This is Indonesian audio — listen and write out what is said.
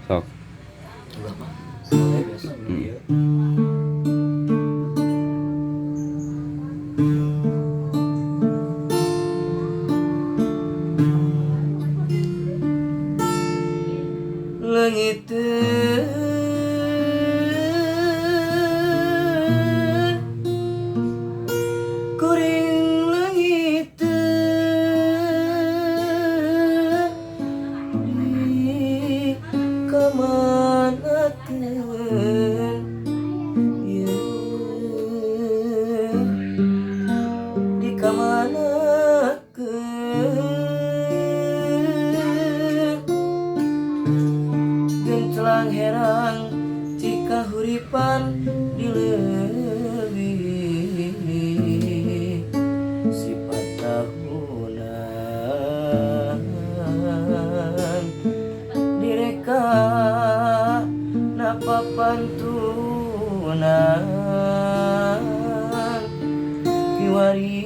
Sok. Ulah mah. Saya biasa dia. Langit kuring langit di kamanakeun ye di kamanakeun gencelang herang jika huripan dileuwih sifat tahunan direka napa pantunan kiwari